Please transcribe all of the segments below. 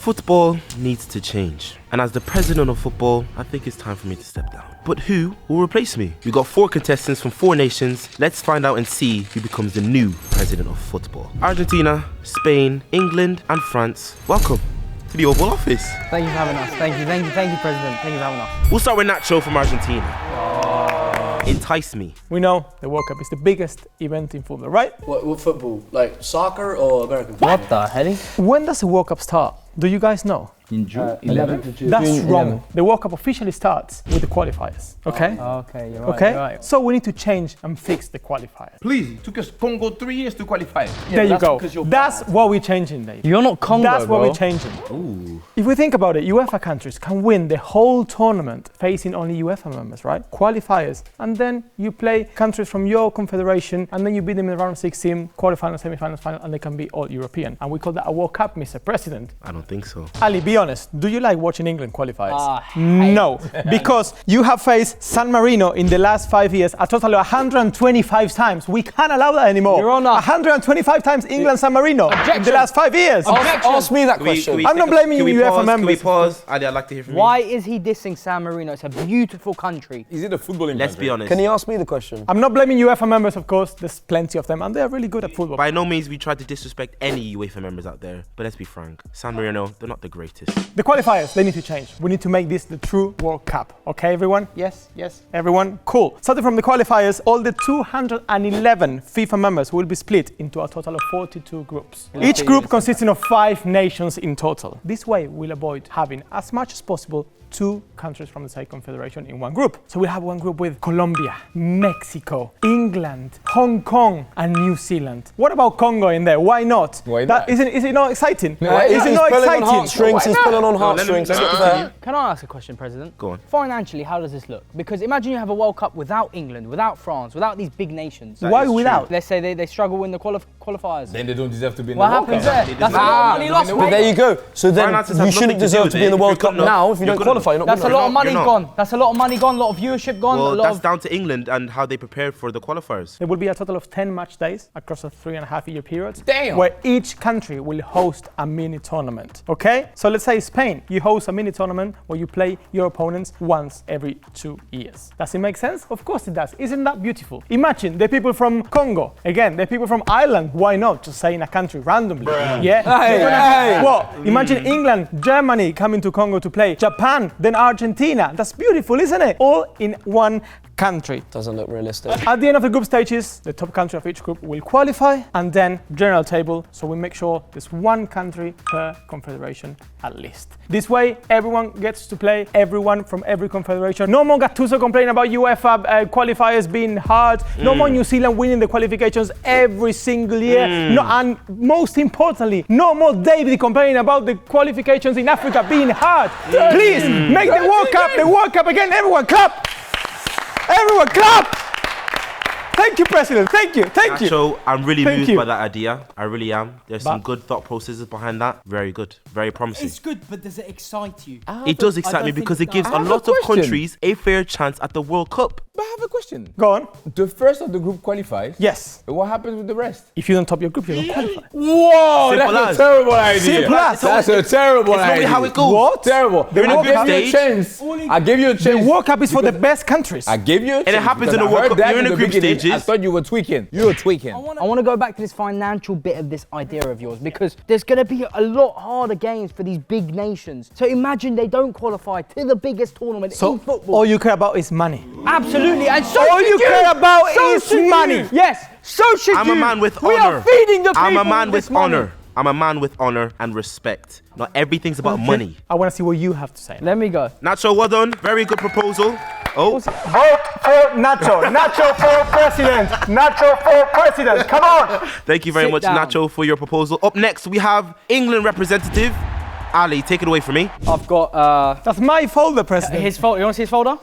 Football needs to change. And as the president of football, I think it's time for me to step down. But who will replace me? We got 4 contestants from 4 nations. Let's find out and see who becomes the new president of football. Argentina, Spain, England, and France. Welcome to the Oval Office. Thank you for having us. Thank you, President. Thank you for having us. We'll start with Nacho from Argentina. Entice me. We know the World Cup is the biggest event in football, right? What football? Like soccer or American football? What the hell? When does the World Cup start? Do you guys know? In June? 11th of June. That's June wrong. 11th. The World Cup officially starts with the qualifiers, okay? Okay, you're right. Okay? You're right. So we need to change and fix the qualifiers. Please, it took us Congo 3 years to qualify. There you go. because you're That's bad. what we're changing, Dave. You're not Congo, That's what bro. we're changing. If we think about it, UEFA countries can win the whole tournament facing only UEFA members, right? Qualifiers. And then you play countries from your confederation, and then you beat them in the round of 16, quarterfinals, semi-finals, final, and they can be all European. And we call that a World Cup, Mr. President. I don't think so. Ali, be honest. Do you like watching England qualifiers? hate No, because you have faced San Marino in the last 5 years a total of 125 times. We can't allow that anymore. Your Honour. 125 times England San Marino in the Objection. last 5 years. Ask me that question. I'm not blaming you, UEFA members. Can we pause? Ali, I'd like to hear from Why you. is he dissing San Marino? It's a beautiful country. Is it a footballing Let's country? be honest. Can you ask me the question? I'm not blaming UEFA members, of course. There's plenty of them, and they're really good at football. By no means we try to disrespect any UEFA members out there, but let's be frank. San Marino, they're not the greatest. The qualifiers, they need to change. We need to make this the true World Cup. Okay, everyone? Yes, yes. Everyone? Cool. Starting from the qualifiers, all the 211 FIFA members will be split into a total of 42 groups. Each group consisting of 5 nations in total. This way, we'll avoid having as much as possible 2 countries from the same confederation in one group. So we'll have one group with Colombia, Mexico, England, Hong Kong, and New Zealand. What about Congo in there? Why not? Why That, not? is it not exciting? Why Is it He's not pulling on exciting? heartstrings. He's pulling on let me- heartstrings. let me That's continue. fair. Can I ask a question, President? Go on. Financially, how does this look? Because imagine you have a World Cup without England, without France, without these big nations. Why is without? Let's say they struggle in the qualifiers. Then they don't deserve to be in What the World happens Cup. there? That's a lot of money lost, But mate. there you go. So then Finances have you shouldn't nothing to do deserve with to be in the it. World If you're Cup good enough, now if you you're don't good qualify. enough. You're not That's a good lot enough. of money You're not. gone. That's a lot of money gone, a lot of viewership gone. Well, a lot that's of... down to England and how they prepared for the qualifiers. There will be a total of 10 match days across a 3.5-year period. Damn. Where each country will host a mini tournament. Okay? So let's say Spain, you host a mini tournament where you play your opponents once every 2 years. Does it make sense? Of course it does. Isn't that beautiful? Imagine the people from Congo, again, the people from Ireland, why not? Just say in a country randomly. Yeah? Well, imagine England, Germany coming to Congo to play, Japan, then Argentina. That's beautiful, isn't it? All in one country. Doesn't look realistic. At the end of the group stages, the top country of each group will qualify, and then general table, so we make sure there's one country per confederation at least. This way, everyone gets to play, everyone from every confederation. No more Gattuso complaining about UEFA qualifiers being hard. No more New Zealand winning the qualifications every single year. No, and most importantly, no more David complaining about the qualifications in Africa being hard. Please, make the World Cup again. Everyone clap! Everyone clap! Thank you, President. Thank you. Thank you. Nacho, I'm really Thank moved you. by that idea. I really am. There's some But- good thought processes behind that. Very good. Very promising. It's good, but does it excite you? It does I excite don't me think because it it gives does. a I have lot a of question. countries a fair chance at the World Cup. But I have a question. Go on. The first of the group qualifies. Yes. What happens with the rest? If you don't top your group, you don't qualify. Whoa, Simple that's as. a terrible idea. Simple as. That's a terrible It's idea. normally how it goes. What? Terrible. They're in a I group gave you a stage. chance. I gave you a The chance. World Cup is for the best countries. I gave you a chance. it happens because in the I World heard Cup. that You're in in the the group beginning. I stages. thought you were tweaking. You were tweaking. I want to go back to this financial bit of this idea of yours because there's going to be a lot harder games for these big nations. So imagine they don't qualify to the biggest tournament So in football. all you care about is money. Absolutely, and so All should you care about is should money. you. Yes, so should I'm you. a man with We honor. are feeding the people I'm a man this with money. honor. I'm a man with honor and respect. Not everything's about Okay. money. I want to see what you have to say. Let me go. Nacho, well done. Very good proposal. Oh, Vote for Nacho. Nacho for president. Nacho for president. Come on. thank you very Sit much, down. Nacho, for your proposal. Up next, we have England representative Ali. Take it away from me. I've got That's my folder, president. his folder. You want to see his folder?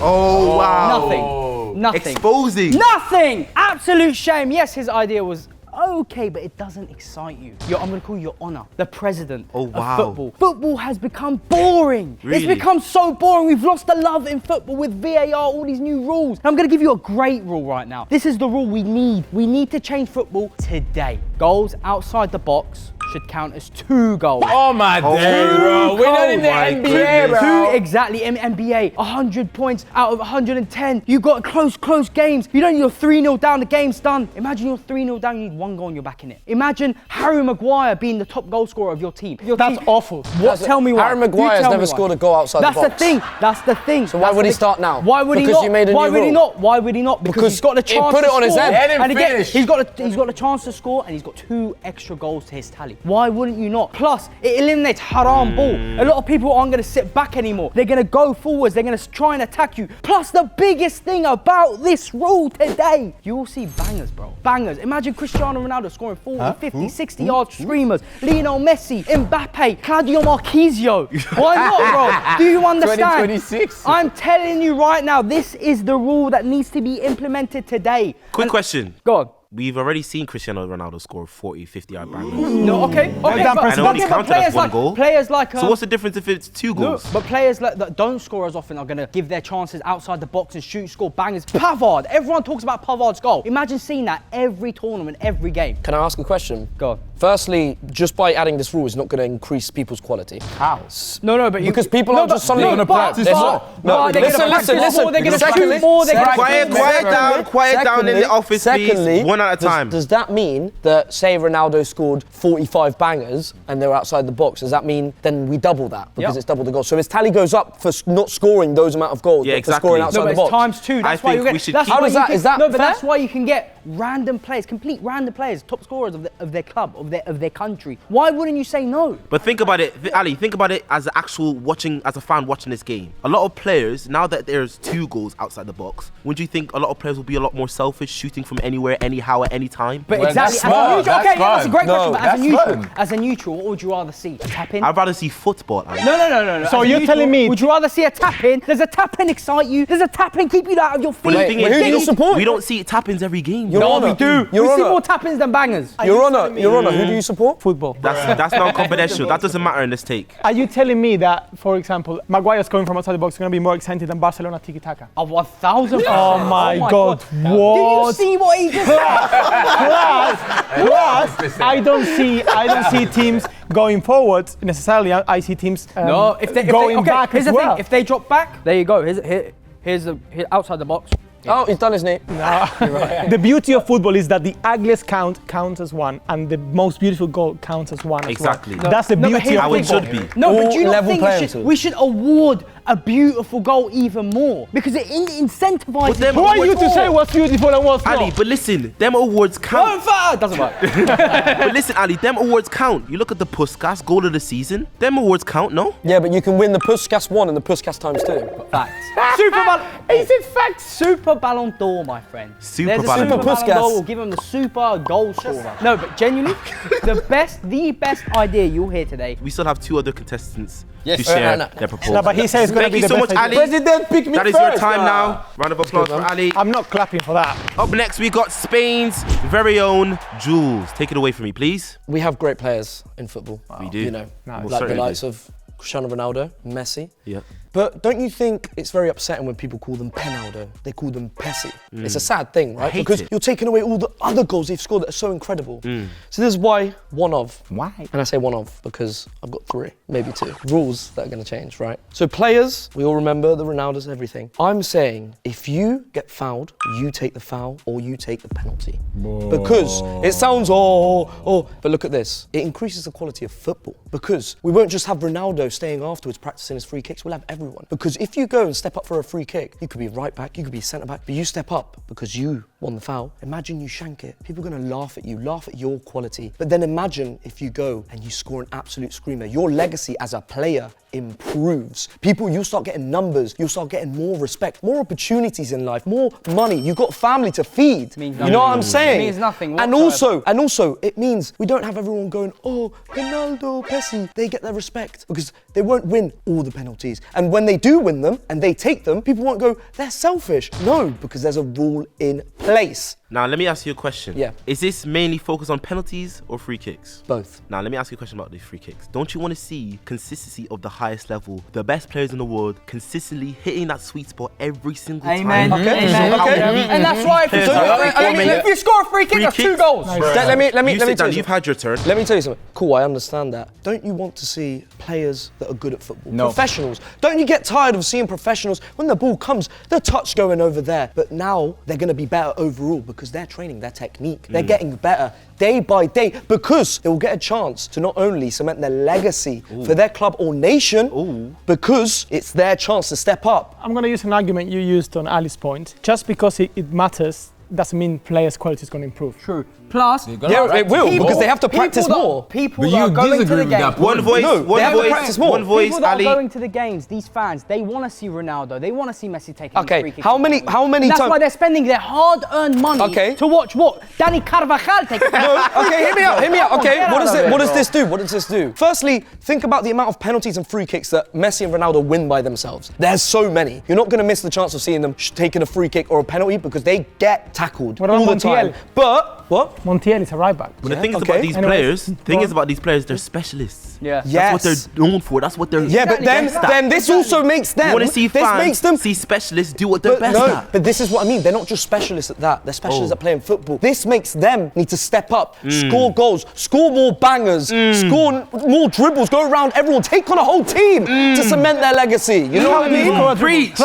Oh, wow. Nothing. Nothing. Exposing. Nothing. Absolute shame. Yes, his idea was okay, but it doesn't excite you. I'm going to call you Your Honor, the president Oh, wow. of football. Football has become boring. Really? It's become so boring. We've lost the love in football with VAR, all these new rules. I'm going to give you a great rule right now. This is the rule we need. We need to change football today. Goals outside the box should count as 2 goals. Oh my days, bro. We're not in the my NBA, goodness. bro. 2 exactly in NBA, 100 points out of 110. You got close games. You don't need your 3-0 down, the game's done. Imagine you're 3-0 down, you need 1 goal and you're back in it. Imagine Harry Maguire being the top goal scorer of your team. That's awful. What? Tell me why. Harry Maguire has You tell never me why. scored a goal outside That's the box. That's the thing. So why would he start now? Why would he Because not? you made a Why new would he rule. not? Why would he not? Because he's got the he chance put to it on his score. head. Let him And again, finish. he's got a chance to score, and he's got 2 extra goals to his tally. Why wouldn't you not? Plus, it eliminates haram ball. A lot of people aren't going to sit back anymore. They're going to go forwards. They're going to try and attack you. Plus, the biggest thing about this rule today, you will see bangers, bro. Bangers. Imagine Cristiano Ronaldo scoring 40, 50, 60-yard screamers. Lionel Messi, Mbappe, Claudio Marquisio. Why not, bro? Do you understand? 2026. I'm telling you right now, this is the rule that needs to be implemented today. Quick question. Go on. We've already seen Cristiano Ronaldo score 40, 50-yard bangers. No, okay. done But, precedent. And only but counted players as 1 like, goal. Players like So what's the difference if it's 2 no, goals? but players that don't score as often are going to give their chances outside the box and shoot, score bangers. Pavard. Everyone talks about Pavard's goal. Imagine seeing that every tournament, every game. Can I ask a question? Go on. Firstly, just by adding this rule is not going to increase people's quality. How? No, but you... Because people aren't just suddenly no, gonna but- practice but- more. but they're listen, gonna practice listen, more, they're going to secondly- shoot more, they're going to... Quiet down in the office, please. One at a time. Does that mean that, say, Ronaldo scored 45 bangers and they were outside the box? Does that mean then we double that because Yep. it's double the goals? So his tally goes up for not scoring those amount of goals, Yeah, but exactly. for scoring No, outside No, but the it's box. times 2. That's I why think you we get. should That's keep- why How does you that- get- is that No, but fair? that's why you can get random players, complete random players, top scorers of their club, of their country. Why wouldn't you say no? But think about it, Ali, think about it as as a fan watching this game. A lot of players, now that there's 2 goals outside the box, would you think a lot of players will be a lot more selfish, shooting from anywhere, anyhow, at any time? But Well, exactly. that's smart, As a neutral, that's okay, yeah, that's a fun. great No, question. But as a that's neutral, fun. as a neutral, what would you rather see? A tap in? I'd rather see football, Ali. No. So As a you're neutral, telling me- Would you rather see a tap in? Does a tap in excite you? Does a tap in keep you out of your feet? Well, the Wait, thing who is, do you support? we don't see tap-ins every game. Your No, Honour. we do. Your we see Honour. more tap ins than bangers. Your Honour, who do you support? Football. That's non-confidential. That doesn't matter in this take. Are you telling me that, for example, Maguire scoring from outside the box is going to be more exciting than Barcelona tiki-taka? Oh, 1,000%. Oh my God, Did you what? see what he just said? Plus, I don't see teams going forward necessarily. I see teams No, if they going okay, back here's as the well. thing. If they drop back, there you go. Here's outside the box. Oh, he's done his knee. The beauty of football is that the ugliest counts as 1, and the most beautiful goal counts as 1 Exactly. as well. That's the No, but beauty here's of How it football. should be. No, All but do you not level think playing field. we should award a beautiful goal even more? Because it incentivizes. them- Who are you to more. say what's beautiful and what's Ali, not? but listen, them awards Don't count. fire! Doesn't work. But listen, Ali, them awards count. You look at the Puskas goal of the season. Them awards count, no? Yeah, but you can win the Puskas 1 and the Puskas times 2. Facts. Is it facts? Super Ballon d'Or, my friend. Super There's a Ballon Super d'Or. Ballon d'Or. We'll give him the super goal scorer. No, but genuinely, the best idea you'll hear today. We still have 2 other contestants Yes, to share no. their proposal. No, but he says it's going to Thank be you the so much, best Ali. idea. President, pick me That is first. your time now. Round of applause for Ali. I'm not clapping for that. Up next, we got Spain's very own Jules. Take it away from me, please. We have great players in football. We do. You know, Nice. Most like the certainly likes do. of Cristiano Ronaldo, Messi. Yeah. But don't you think it's very upsetting when people call them Penaldo? They call them Pessi. It's a sad thing, right? hate Because it. you're taking away all the other goals they've scored that are so incredible. So this is why one of. Why? And I say one of because I've got 3, maybe 2 rules that are going to change, right? So players, we all remember the Ronaldos, everything. I'm saying if you get fouled, you take the foul or you take the penalty. Because it sounds, but look at this. It increases the quality of football because we won't just have Ronaldo staying afterwards practicing his free kicks. We'll have everyone. Because if you go and step up for a free kick, you could be right back, you could be centre back, but you step up because you won the foul. Imagine you shank it. People are going to laugh at you, laugh at your quality. But then imagine if you go and you score an absolute screamer. Your legacy as a player improves. You'll start getting numbers, you'll start getting more respect, more opportunities in life, more money. You've got family to feed. Means You know what I'm nothing. saying? It means nothing And whatsoever. also, it means we don't have everyone going, oh, Ronaldo, Messi. They get their respect because they won't win all the penalties. And when they do win them and they take them, people won't go, they're selfish. No, because there's a rule in place. Now, let me ask you a question. Yeah. Is this mainly focused on penalties or free kicks? Both. Now, let me ask you a question about these free kicks. Don't you want to see consistency of the highest level? The best players in the world consistently hitting that sweet spot every single Amen. time. Amen. Okay. And that's why if you score a free kick, that's 2 goals. Let me You tell sit you down, something. you've had your turn. Let me tell you something. Cool, I understand that. Don't you want to see players that are good at football? No. Professionals. Don't you get tired of seeing professionals when the ball comes, the touch going over there? But now they're going to be better overall because they're training their technique. They're getting better day by day because they will get a chance to not only cement their legacy for their club or nation, because it's their chance to step up. I'm going to use an argument you used on Ali's point. Just because it matters doesn't mean players' quality is going to improve. True. Plus, Yeah, it will because they have to practice more. People But that are you going to disagree the with that game. point. One voice, No, one they have to voice, practice more. one voice, People that Ali. are going to the games, these fans, they want to see Ronaldo. They want to see Messi taking these free Okay, kicks. how many That's times? why they're spending their hard-earned money Okay. to watch what? Danny Carvajal take. Okay, hear me out. Okay, Get what out of it, does bro. this do? What does this do? Firstly, think about the amount of penalties and free kicks that Messi and Ronaldo win by themselves. There's so many. You're not going to miss the chance of seeing them taking a free kick or a penalty because they get tackled What all about the time. Montiel? But what? Montiel is a right back. But the thing is okay. about these Anyways, players, go on. they're specialists. Yeah. That's Yes. what they're known for. That's what they're. Yeah, but then Exactly. then this also makes them. You want to see this fans makes them. see specialists do what they're But best no, at. but this is what I mean. They're not just specialists at that. They're specialists at playing football. This makes them need to step up, score goals, score more bangers, score more dribbles, go around everyone, take on a whole team to cement their legacy. You know what I mean? Preach,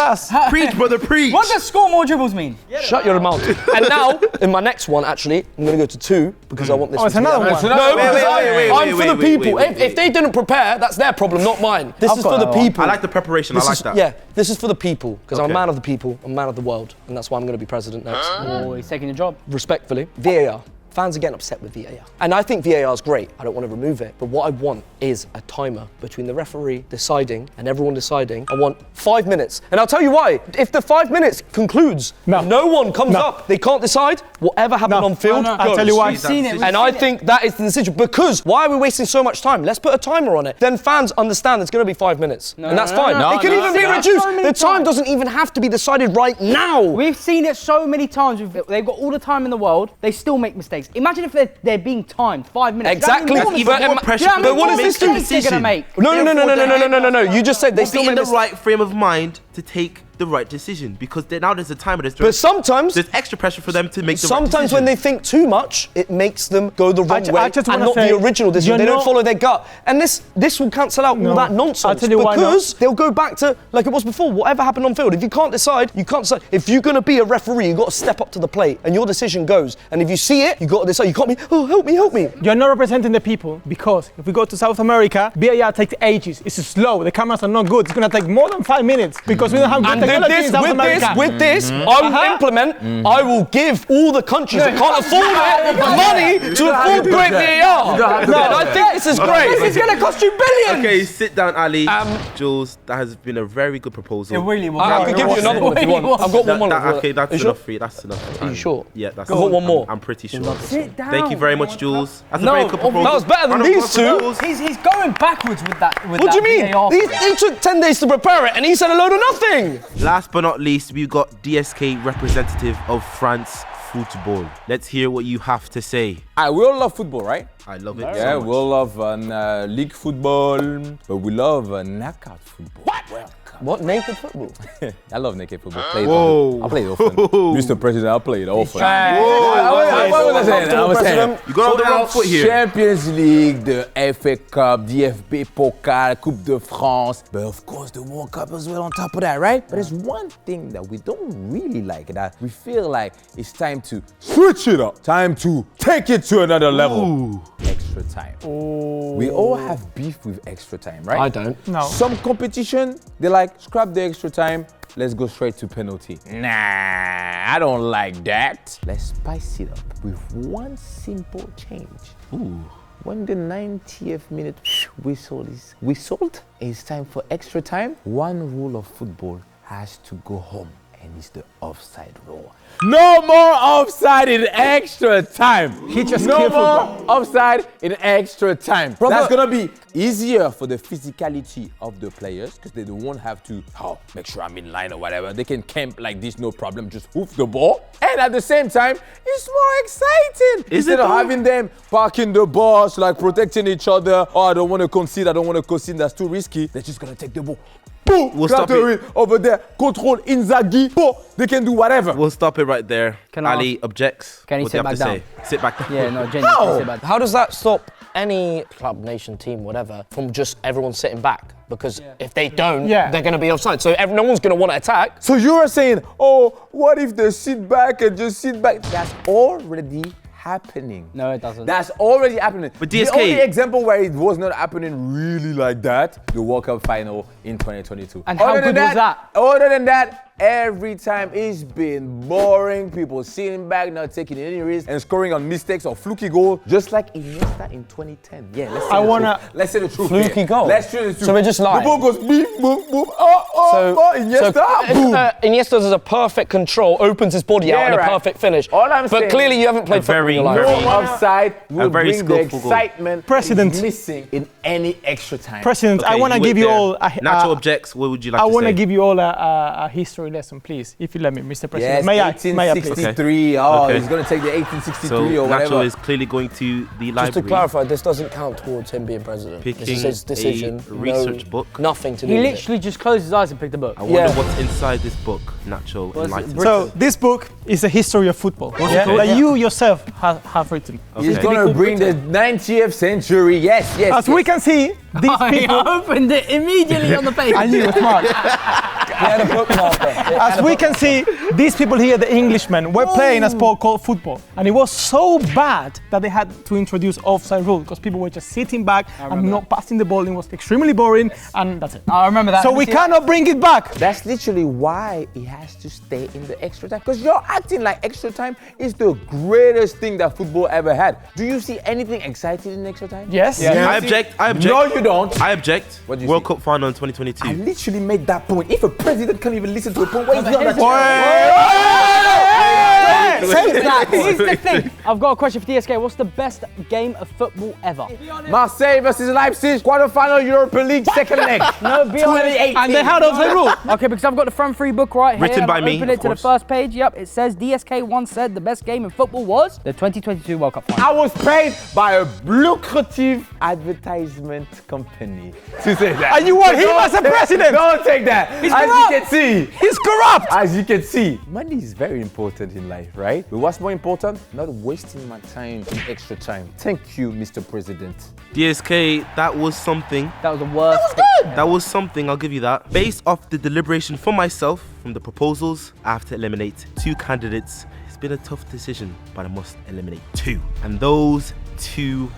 preach, brother, preach. What does score more dribbles mean? Shut your mouth. And now, in my next one, actually, I'm going to go to 2 because I want this Oh, it's one to be another out. one. No, Wait, because wait, I'm for the wait, people. wait, If they didn't prepare, that's their problem, not mine. This is for the people. I like the preparation. I This like is, that. Yeah, this is for the people because I'm a Okay. man of the people, I'm a man of the world, and that's why I'm going to be president next. Oh, he's taking the job. Respectfully, VAR. Fans are getting upset with VAR. And I think VAR is great. I don't want to remove it. But what I want is a timer between the referee deciding and everyone deciding. I want 5 minutes. And I'll tell you why. If the 5 minutes concludes, no one comes up, they can't decide, whatever happened on field goes. I'll tell you why. We've seen it. And I think that is the decision. Because why are we wasting so much time? Let's put a timer on it. Then fans understand it's going to be 5 minutes. And that's fine. no. It can No, even be no. reduced. So many The time times. doesn't even have to be decided right now. We've seen it so many times. They've got all the time in the world. They still make mistakes. Imagine if they're being timed 5 minutes. Exactly. That's even more mistakes. pressure You know for how them many to more make the mistakes they're decision. gonna make? No. You just said they Be still in make the mistakes. right frame of mind to take the right decision because now there's a timer. But sometimes, there's extra pressure for them to make the right decision. sometimes when they think too much, it makes them go the wrong way I just and wanna not say, the original decision. you're They don't not- follow their gut. And this will cancel out all No. that nonsense I'll tell you why not. because they'll go back to like it was before. Whatever happened on field, if you can't decide, you can't decide. If you're going to be a referee, you've got to step up to the plate and your decision goes. And if you see it, you've got to decide. You can't be, oh, help me. You're not representing the people because if we go to South America, VAR takes ages. It's slow. The cameras are not good. It's going to take more than 5 minutes because we don't have good And technology in South America. with this, I will implement. I will give all the countries that can't afford it money to afford great VAR. And I think this is great. This is going to cost you billions. Okay, sit down, Ali. Jules, that has been a very good proposal. It really was. I can give you another one if you want. I've got one more. Okay, that's Are you sure? enough for you. That's enough. For Are you sure? Yeah, that's I've got one more. I'm pretty sure. Sit down. Thank you very much, Jules. That's No, a very good proposal. that was better than Round of these applause for two. Jules. He's going backwards with that. What do you mean? VAR. He took 10 days to prepare it and he said a load of nothing. Last but not least, we've got DSK representative of France Football. Let's hear what you have to say. We all love football, right? I love it. Yeah, so we much. all love league football, but we love knockout football. What? What, naked football? I love naked football. Play it Whoa. often. I play it often. Mr. President, I play it often. What was I saying? You got on the wrong foot here. Champions League, the FA Cup, DFB Pokal, Coupe de France, but of course the World Cup as well on top of that, right? But there's one thing that we don't really like, that we feel like it's time to switch it up, time to take it to another level. Extra time. We all have beef with extra time, right? I don't. No. Some competition, they're like, scrap the extra time, let's go straight to penalty. Nah, I don't like that. Let's spice it up with one simple change. When the 90th minute whistle is whistled, it's time for extra time. One rule of football has to go home, and is the offside rule. No more offside in extra time. He just no killed more football. offside in extra time. Brother- That's gonna be easier for the physicality of the players because they won't have to make sure I'm in line or whatever. They can camp like this, no problem. Just hoof the ball, and at the same time, it's more exciting. Instead of having them parking the bus, like protecting each other. Oh, I don't want to concede. I don't want to concede. That's too risky. They're just gonna take the ball. Boom! We'll stop it. Over there. Control Inzaghi. Boom! They can do whatever. We'll stop it right there. Can I Ali objects. Can he What do you sit have back to say? Sit back down. Yeah, no, genuinely. sit back. How does that stop any club, nation, team, whatever, from just everyone sitting back? Because if they don't, they're going to be offside. So no one's going to want to attack. So you're saying, oh, what if they sit back and just sit back? That's already happening. No, it doesn't. That's already happening. But the DSK only example where it was not happening really like that, the World Cup final in 2022. And how good was that? Other than that, every time it's been boring. People sitting back, not taking any risks, and scoring on mistakes or fluky goal, just like Iniesta in 2010. Yeah, let's say I the wanna- truth. Let's say the truth. Fluky here. goal? Let's say the truth. So we're just lying? The ball goes boom, boom, boom. Iniesta, boom. Iniesta does a perfect control, opens his body out, Yeah, and a right. perfect finish. All I'm but saying- clearly you haven't played football in your life. very- No offside will very bring the skillful goal. excitement President. is missing in any extra time. President, I Okay, want to you give wait you there. all Nacho objects. What would you like I to say? want to give you all a history lesson, please, if you let me, Mr. President. Yes, May I, 1863. please? Oh, Okay. he's going to take the 1863 So or whatever. Nacho is clearly going to the Just library. to clarify, this doesn't count towards him being president. This Picking is his decision. a research book. Nothing to do He with it. literally just closed his eyes and picked the book. I wonder Yeah. what's inside this book, Nacho. What's it, Enlighten me. So this book is a history of football that you yourself have written. He's Okay. going to bring the 90th century. Yes, yes. As we can see, these people. opened it immediately on the page. I knew it, smart. He had a bookmarker. As we can see, these people here, the Englishmen, were playing a sport called football. And it was so bad that they had to introduce offside rule because people were just sitting back and not passing the ball. It was extremely boring, and that's it. I remember that. So we cannot bring it back. That's literally why he has to stay in the extra time. Because you're acting like extra time is the greatest thing that football ever had. Do you see anything exciting in extra time? Yes. I object. I object. No, you don't. I object. What do you World see? Cup final in I 2022. literally made that point. If a president can't even listen to a point, what is he on that Here's the thing. I've got a question for DSK. What's the best game of football ever? Marseille versus Leipzig, quarterfinal Europa League, second leg. No, be honest. 2018. And they had offside rule. Okay, because I've got the front free book right here. Written and by I me, opened of it to the course. first page. Yep, it says DSK once said the best game in football was the 2022 World Cup final. I was paid by a lucrative advertisement company to say that. And you want him as a president? Don't take that. As corrupt. you can see, He's corrupt. as you can see, money is very important in life, right? But what's more important? Not wasting my time in extra time. Thank you, Mr. President. DSK, that was something. That was the worst. That was something, I'll give you that. Based off the deliberation for myself from the proposals, I have to eliminate 2 candidates. It's been a tough decision, but I must eliminate 2. And those 2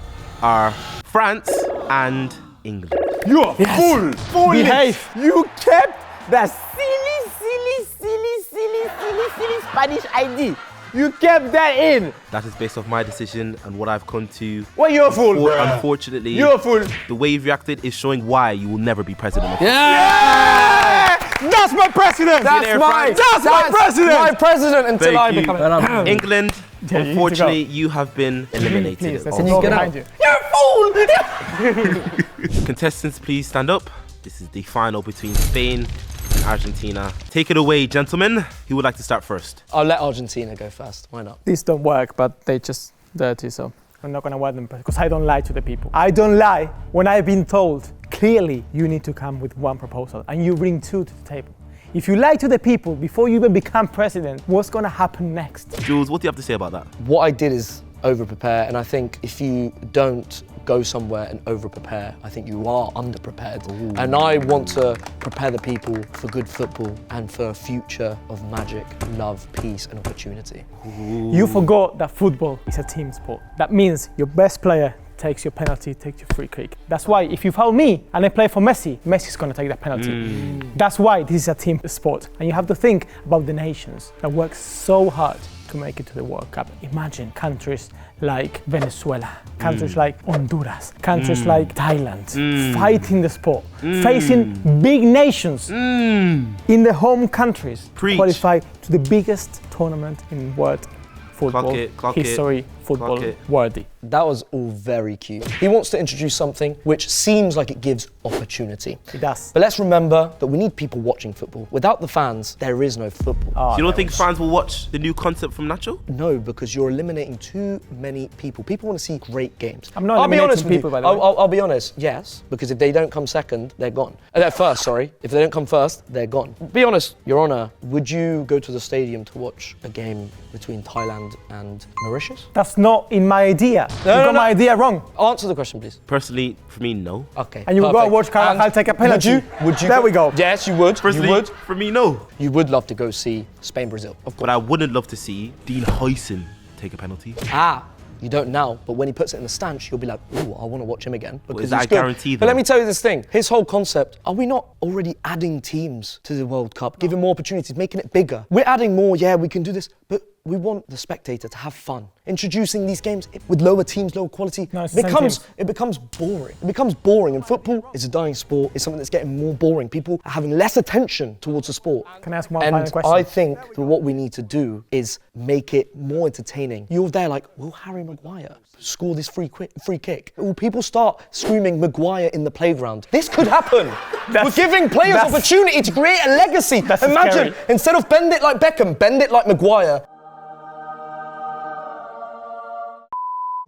are France and England. You're full. Behave. You kept that silly Spanish ID. You kept that in. That is based off my decision and what I've come to. Well, you're a fool. Unfortunately, You're a fool. the way you've reacted is showing why you will never be president. That's my president. That's my- That's my president. My president until I Thank you. become England, Yeah, you need to unfortunately, you have been eliminated. Please, there's of a door the- behind you. Contestants, please stand up. This is the final between Spain and Argentina. Take it away, gentlemen. Who would like to start first? I'll let Argentina go first. Why not? These don't work, but they just dirty, so I'm not gonna wear them because I don't lie to the people. I don't lie when I've been told clearly you need to come with one proposal and you bring 2 to the table. If you lie to the people before you even become president, what's gonna happen next? Jules, what do you have to say about that? What I did is over-prepare, and I think if you don't go somewhere and over-prepare, I think you are under-prepared. And I want to prepare the people for good football and for a future of magic, love, peace and opportunity. You forgot that football is a team sport. That means your best player takes your penalty, takes your free kick. That's why if you foul me and I play for Messi, Messi's going to take that penalty. That's why this is a team sport. And you have to think about the nations that work so hard to make it to the World Cup. Imagine countries like Venezuela, countries like Honduras, countries like Thailand, fighting the sport, facing big nations in the home countries, Preach. qualify to the biggest tournament in world football Clock it. history, football Clock it. worthy. That was all very cute. He wants to introduce something which seems like it gives opportunity. It does. But let's remember that we need people watching football. Without the fans, there is no football. Oh, You don't there think was- fans will watch the new concept from Nacho? No, because you're eliminating too many people. People want to see great games. I'm not I'll be eliminating honest with people, you. by the way. I'll be honest, yes, because if they don't come second, they're gone. They're first, sorry. If they don't come first, they're gone. Be honest, Your Honour, would you go to the stadium to watch a game between Thailand and Mauritius? That's not in my idea. You no, got no. my idea wrong. Answer the question, please. Personally, for me, no. Okay. And you would go perfect. watch Carvajal And take a penalty. Would you? There we go. Yes, you would. Personally, You would. for me, no. You would love to go see Spain, Brazil, of course. But I wouldn't love to see Dean Huyson take a penalty. You don't now, but when he puts it in the stance, you'll be like, ooh, I want to watch him again. Because is that he's a good. guarantee, But let though? me tell you this thing. His whole concept, are we not already adding teams to the World Cup, giving more opportunities, making it bigger? We're adding more, yeah, we can do this, but we want the spectator to have fun. Introducing these games with lower teams, lower quality, No, it's the same it becomes boring. It becomes boring, and football is a dying sport. It's something that's getting more boring. People are having less attention towards the sport. Can I ask one And final question? I think that what we need to do is make it more entertaining. You're there like, will Harry Maguire score this free kick? Will people start screaming Maguire in the playground? This could happen. We're giving players that's- opportunity to create a legacy. That's Imagine, scary. instead of bend it like Beckham, bend it like Maguire.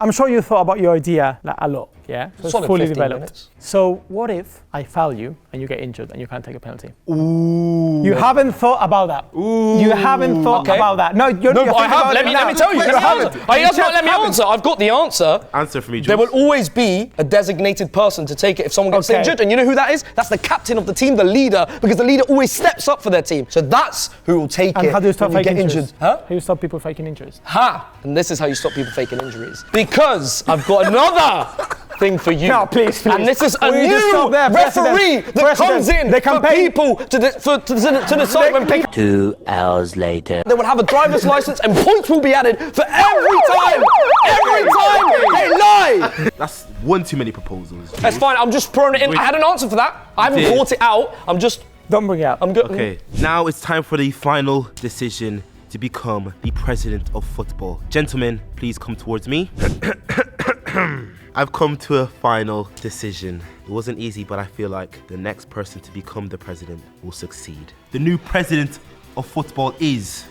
I'm sure you thought about your idea like, a lot, yeah? So it's Solid fully 15 developed. minutes. So what if I foul you and you get injured and you can't take a penalty? Ooh. You haven't thought about that. Ooh. You haven't thought Okay. about that. No, you're No, you're but I thinking have. about Let it me now. tell you. Let me haven't. answer. He does not let me haven't. answer. I've got the answer. Answer for me, There Jules. will always be a designated person to take it if someone gets Okay. injured. And you know who that is? That's the captain of the team, the leader, because the leader always steps up for their team. So that's who will take And it how do you stop when you faking get injuries? injured. Huh? How do you stop people faking injuries? Ha! And this is how you stop people faking injuries. Because I've got another thing for you. No, please. And this is a Will you just new stop there, referee President? that comes in They for campaign. people to decide when people. 2 hours later. They will have a driver's license and points will be added for every time. Every time they lie. That's one too many proposals. That's fine. I'm just throwing it in. I had an answer for that. I haven't did. brought it out. I'm just. Don't bring it up. I'm good. Okay, now it's time for the final decision to become the president of football. Gentlemen, please come towards me. I've come to a final decision. It wasn't easy, but I feel like the next person to become the president will succeed. The new president of football is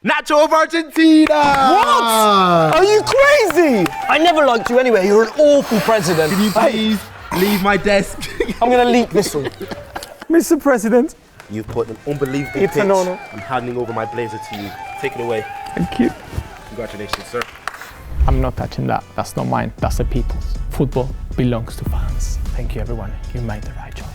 Nacho of Argentina! What? Are you crazy? I never liked you anyway. You're an awful president. Can you please leave my desk? I'm gonna leak this one. Mr. President. You've put an unbelievable It's an pitch. honor. I'm handing over my blazer to you. Take it away. Thank you. Congratulations, sir. I'm not touching that. That's not mine. That's the people's. Football belongs to fans. Thank you, everyone. You made the right choice.